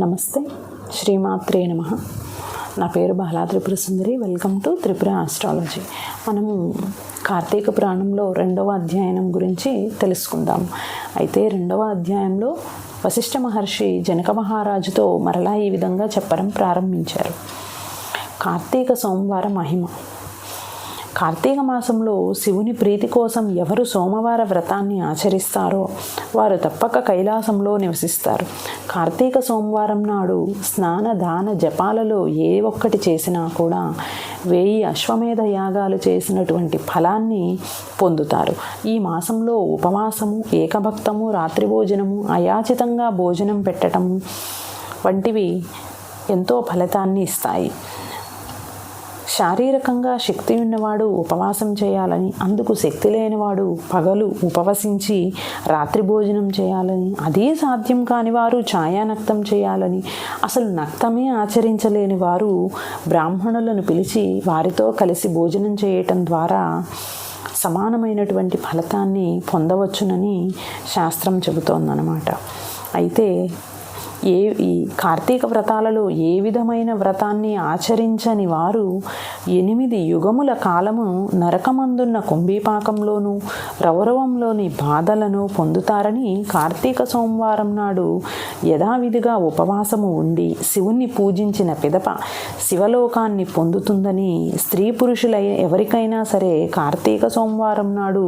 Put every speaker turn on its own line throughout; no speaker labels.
నమస్తే, శ్రీమాత్రే నమః. నా పేరు Bala Tripura Sundari. Welcome to Tripura astrology. మనము కార్తీక పురాణంలో 2వ అధ్యాయం గురించి తెలుసుకుందాం. అయితే 2వ అధ్యాయంలో వశిష్ఠ మహర్షి జనక మహారాజుతో మరలా ఈ విధంగా చెప్పడం ప్రారంభించారు. కార్తీక సోమవార మహిమ. కార్తీక మాసంలో శివుని ప్రీతి కోసం ఎవరు సోమవార వ్రతాన్ని ఆచరిస్తారో వారు తప్పక కైలాసంలో నివసిస్తారు. కార్తీక సోమవారం నాడు స్నాన దాన జపాలలో ఏ ఒక్కటి చేసినా కూడా 1000 అశ్వమేధ యాగాలు చేసినటువంటి ఫలాన్ని పొందుతారు. ఈ మాసంలో ఉపవాసము, ఏకభక్తము, రాత్రి భోజనము, అయాచితంగా భోజనం పెట్టటము వంటివి ఎంతో ఫలితాన్ని ఇస్తాయి. శారీరకంగా శక్తి ఉన్నవాడు ఉపవాసం చేయాలని, అందుకు శక్తి లేనివాడు పగలు ఉపవసించి రాత్రి భోజనం చేయాలని, అదే సాధ్యం కాని వారు ఛాయానక్తం చేయాలని, అసలు నక్తమే ఆచరించలేని వారు బ్రాహ్మణులను పిలిచి వారితో కలిసి భోజనం చేయటం ద్వారా సమానమైనటువంటి ఫలితాన్ని పొందవచ్చునని శాస్త్రం చెబుతోందన్నమాట. అయితే ఈ కార్తీక వ్రతాలలో ఏ విధమైన వ్రతాన్ని ఆచరించని వారు 8 యుగముల కాలము నరకమందున్న కుంభీపాకంలోనూ రౌరవంలోని బాధలను పొందుతారని కార్తీక సోమవారం నాడు యథావిధిగా ఉపవాసము ఉండి శివుని పూజించిన పిదప శివలోకాన్ని పొందుతుందని స్త్రీ పురుషుల ఎవరికైనా సరే కార్తీక సోమవారం నాడు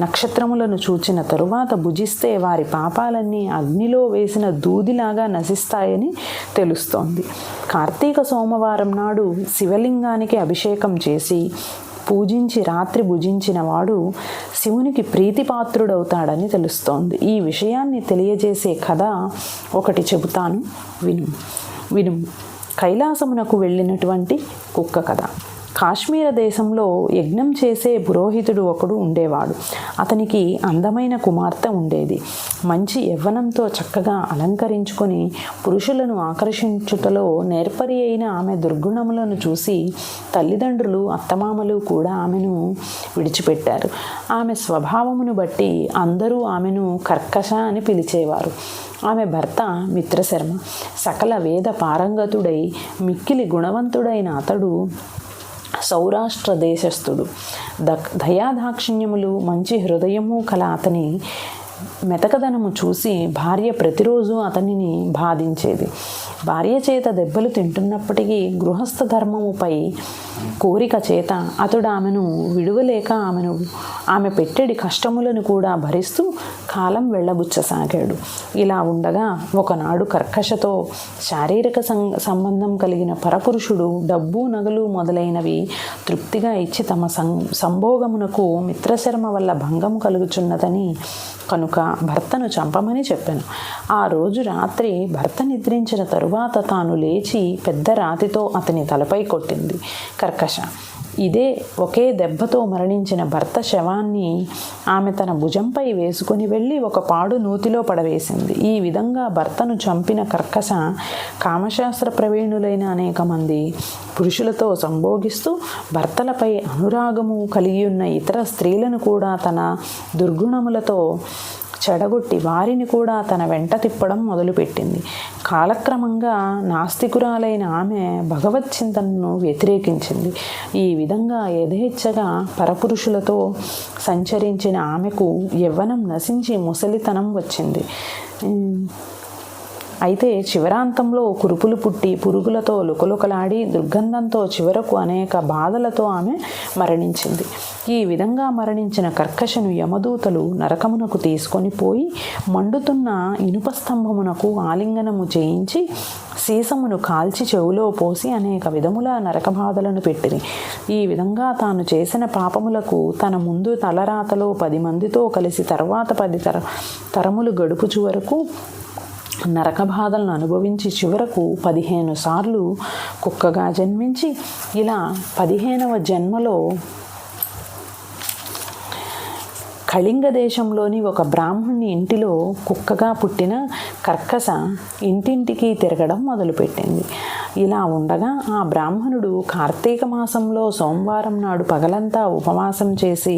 నక్షత్రములను చూచిన తరువాత భుజిస్తే వారి పాపాలన్నీ అగ్నిలో వేసిన దూదిలాగా నశిస్తాయని తెలుస్తోంది. కార్తీక సోమవారం నాడు శివలింగానికి అభిషేకం చేసి పూజించి రాత్రి భుజించిన వాడు శివునికి ప్రీతిపాత్రుడవుతాడని తెలుస్తోంది. ఈ విషయాన్ని తెలియజేసే కథ ఒకటి చెబుతాను, విను. కైలాసమునకు వెళ్ళినటువంటి కుక్క కథ. కాశ్మీర దేశంలో యజ్ఞం చేసే పురోహితుడు ఒకడు ఉండేవాడు. అతనికి అందమైన కుమార్తె ఉండేది. మంచి యవ్వనంతో చక్కగా అలంకరించుకొని పురుషులను ఆకర్షించుటలో నేర్పరి అయిన ఆమె దుర్గుణములను చూసి తల్లిదండ్రులు, అత్తమామలు కూడా ఆమెను విడిచిపెట్టారు. ఆమె స్వభావమును బట్టి అందరూ ఆమెను కర్కశ అని పిలిచేవారు. ఆమె భర్త మిత్రశర్మ సకల వేద పారంగతుడై మిక్కిలి గుణవంతుడైన అతడు సౌరాష్ట్ర దేశస్థుడు. దయాదాక్షిణ్యములు, మంచి హృదయము కల అతని మెతకదనము చూసి భార్య ప్రతిరోజు అతనిని బాధించేది. భార్య చేత దెబ్బలు తింటున్నప్పటికీ గృహస్థ ధర్మముపై కోరిక చేత అతడు ఆమెను విడువలేక ఆమె పెట్టెడి కష్టములను కూడా భరిస్తూ కాలం వెళ్ళబుచ్చసాగాడు. ఇలా ఉండగా ఒకనాడు కర్కశతో శారీరక సంబంధం కలిగిన పరపురుషుడు డబ్బు, నగలు మొదలైనవి తృప్తిగా ఇచ్చి తమ సంభోగమునకు మిత్రశర్మ వల్ల భంగం కలుగుచున్నదని కనుక భర్తను చంపమని చెప్పాను. ఆ రోజు రాత్రి భర్త నిద్రించిన తరువాత తాను లేచి పెద్ద రాతితో అతని తలపై కొట్టింది కర్కశ. ఇదే ఒకే దెబ్బతో మరణించిన భర్త శవాన్ని ఆమె తన భుజంపై వేసుకొని వెళ్ళి ఒక పాడు నూతిలో పడవేసింది. ఈ విధంగా భర్తను చంపిన కర్కశ కామశాస్త్ర ప్రవీణులైన అనేక మంది పురుషులతో సంభోగిస్తూ భర్తలపై అనురాగము కలిగి ఉన్న ఇతర స్త్రీలను కూడా తన దుర్గుణములతో చెడగొట్టి వారిని కూడా తన వెంట తిప్పడం మొదలుపెట్టింది. కాలక్రమంగా నాస్తికురాలైన ఆమె భగవత్ చింతనను వ్యతిరేకించింది. ఈ విధంగా యథేచ్ఛగా పరపురుషులతో సంచరించిన ఆమెకు యవ్వనం నశించి ముసలితనం వచ్చింది. అయితే చివరాంతంలో కురుపులు పుట్టి పురుగులతో లుకలుకలాడి దుర్గంధంతో చివరకు అనేక బాధలతో ఆమె మరణించింది. ఈ విధంగా మరణించిన కర్కశను యమదూతలు నరకమునకు తీసుకొని పోయి మండుతున్న ఇనుప స్తంభమునకు ఆలింగనము చేయించి సీసమును కాల్చి చెవులో పోసి అనేక విధముల నరక బాధలను పెట్టింది. ఈ విధంగా తాను చేసిన పాపములకు తన ముందు తలరాతలో 10 మందితో కలిసి తర్వాత 10 తరములు గడుపుచు వరకు నరక బాధలను అనుభవించి చివరకు 15 సార్లు కుక్కగా జన్మించి ఇలా 15వ జన్మలో కళింగ దేశంలోని ఒక బ్రాహ్మణుని ఇంటిలో కుక్కగా పుట్టిన కర్కశ ఇంటింటికి తిరగడం మొదలుపెట్టింది. ఇలా ఉండగా ఆ బ్రాహ్మణుడు కార్తీక మాసంలో సోమవారం నాడు పగలంతా ఉపవాసం చేసి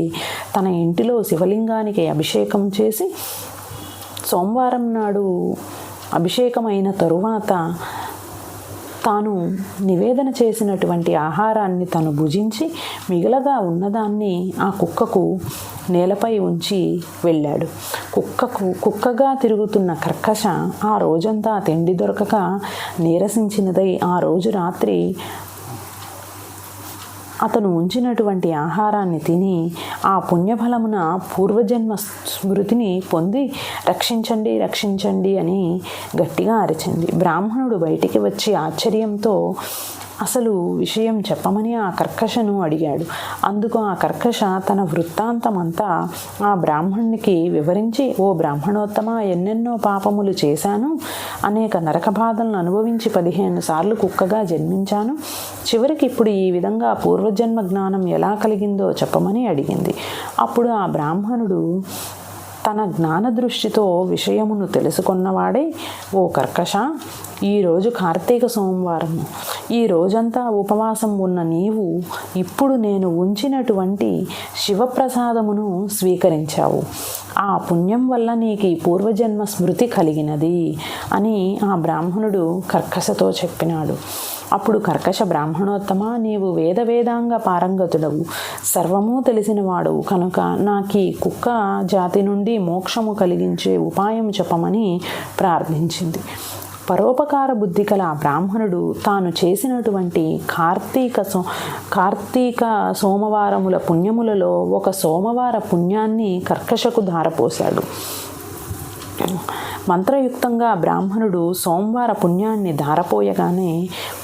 తన ఇంటిలో శివలింగానికి అభిషేకం చేసి సోమవారం నాడు అభిషేకమైన తరువాత తాను నివేదన చేసినటువంటి ఆహారాన్ని తను భుజించి మిగలగా ఉన్నదాన్ని ఆ కుక్కకు నేలపై ఉంచి వెళ్ళాడు. కుక్కగా తిరుగుతున్న కర్కశ ఆ రోజంతా తిండి దొరకక నీరసించినదై ఆ రోజు రాత్రి అతను ఉంచినటువంటి ఆహారాన్ని తిని ఆ పుణ్యఫలమున పూర్వజన్మ స్మృతిని పొంది రక్షించండి రక్షించండి అని గట్టిగా అరిచింది. బ్రాహ్మణుడు బయటికి వచ్చి ఆశ్చర్యంతో అసలు విషయం చెప్పమని ఆ కర్కశను అడిగాడు. అందుకు ఆ కర్కశ తన వృత్తాంతమంతా ఆ బ్రాహ్మణునికి వివరించి, ఓ బ్రాహ్మణోత్తమ, ఎన్నెన్నో పాపములు చేశాను, అనేక నరక బాధలను అనుభవించి 15 సార్లు కుక్కగా జన్మించాను, చివరికి ఇప్పుడు ఈ విధంగా పూర్వజన్మ జ్ఞానం ఎలా కలిగిందో చెప్పమని అడిగింది. అప్పుడు ఆ బ్రాహ్మణుడు తన జ్ఞాన దృష్టితో విషయమును తెలుసుకున్నవాడే, ఓ కర్కశ, ఈరోజు కార్తీక సోమవారము, ఈ రోజంతా ఉపవాసం ఉన్న నీవు ఇప్పుడు నేను ఉంచినటువంటి శివప్రసాదమును స్వీకరించావు. ఆ పుణ్యం వల్ల నీకు ఈ పూర్వజన్మ స్మృతి కలిగినది అని ఆ బ్రాహ్మణుడు కర్కశతో చెప్పినాడు. అప్పుడు కర్కశ, బ్రాహ్మణోత్తమ, నీవు వేదాంగ పారంగతుడవు, సర్వము తెలిసినవాడవు కనుక నాకీ కుక్క జాతి నుండి మోక్షము కలిగించే ఉపాయం చెప్పమని ప్రార్థించింది. పరోపకార బుద్ధి కల ఆ బ్రాహ్మణుడు తాను చేసినటువంటి కార్తీక సోమవారముల పుణ్యములలో ఒక సోమవార పుణ్యాన్ని కర్కశకు ధారపోశాడు. మంత్రయుక్తంగా బ్రాహ్మణుడు సోమవార పుణ్యాన్ని ధారపోయగానే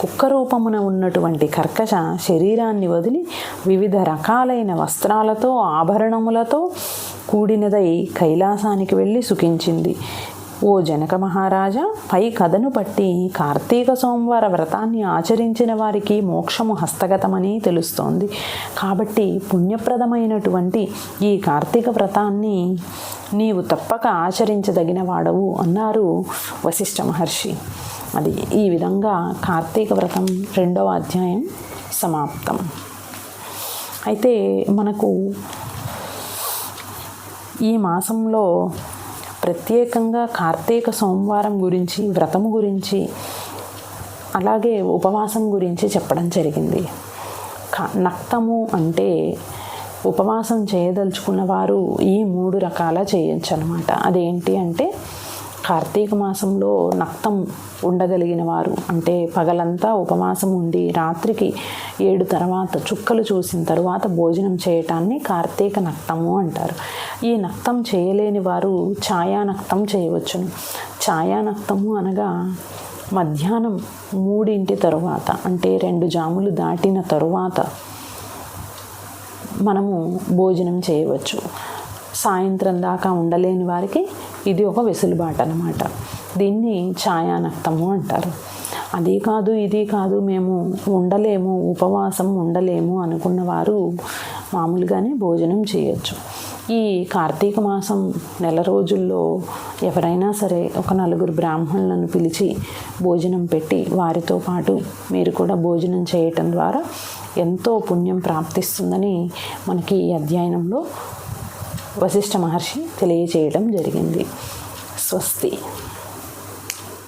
కుక్క రూపమున ఉన్నటువంటి కర్కశ శరీరాన్ని వదిలి వివిధ రకాలైన వస్త్రాలతో ఆభరణములతో కూడినదై కైలాసానికి వెళ్ళి సుఖించింది. ఓ జనక మహారాజా, పై కథను బట్టి కార్తీక సోమవార వ్రతాన్ని ఆచరించిన వారికి మోక్షము హస్తగతమని తెలుస్తోంది. కాబట్టి పుణ్యప్రదమైనటువంటి ఈ కార్తీక వ్రతాన్ని నీవు తప్పక ఆచరించదగిన వాడవు అన్నారు వశిష్ఠ మహర్షి. అది ఈ విధంగా కార్తీక వ్రతం 2వ అధ్యాయం సమాప్తం. అయితే మనకు ఈ మాసంలో ప్రత్యేకంగా కార్తీక సోమవారం గురించి, వ్రతము గురించి, అలాగే ఉపవాసం గురించి చెప్పడం జరిగింది. నక్తము అంటే ఉపవాసం చేయదలుచుకున్న వారు ఈ 3 రకాల చేయొచ్చు అన్నమాట. అదేంటి అంటే, కార్తీక మాసంలో నక్తం ఉండగలిగిన వారు అంటే పగలంతా ఉపవాసం ఉండి రాత్రికి 7 తర్వాత చుక్కలు చూసిన తర్వాత భోజనం చేయటాన్ని కార్తీక నక్తము అంటారు. ఈ నక్తం చేయలేని వారు ఛాయానక్తం చేయవచ్చును. ఛాయానక్తము అనగా మధ్యాహ్నం 3 తరువాత అంటే 2 జాములు దాటిన తరువాత మనము భోజనం చేయవచ్చు. సాయంత్రం దాకా ఉండలేని వారికి ఇది ఒక వెసులుబాటు అన్నమాట. దీన్ని ఛాయానక్తము అంటారు. అది కాదు ఇది కాదు, మేము ఉండలేము, ఉపవాసం ఉండలేము అనుకున్న వారు మామూలుగానే భోజనం చేయొచ్చు. ఈ కార్తీక మాసం నెల రోజుల్లో ఎవరైనా సరే ఒక 4 బ్రాహ్మణులను పిలిచి భోజనం పెట్టి వారితో పాటు మీరు కూడా భోజనం చేయటం ద్వారా ఎంతో పుణ్యం ప్రాప్తిస్తుందని మనకి ఈ అధ్యయనంలో వశిష్ఠ మహర్షి తెలియజేయడం జరిగింది. స్వస్తి.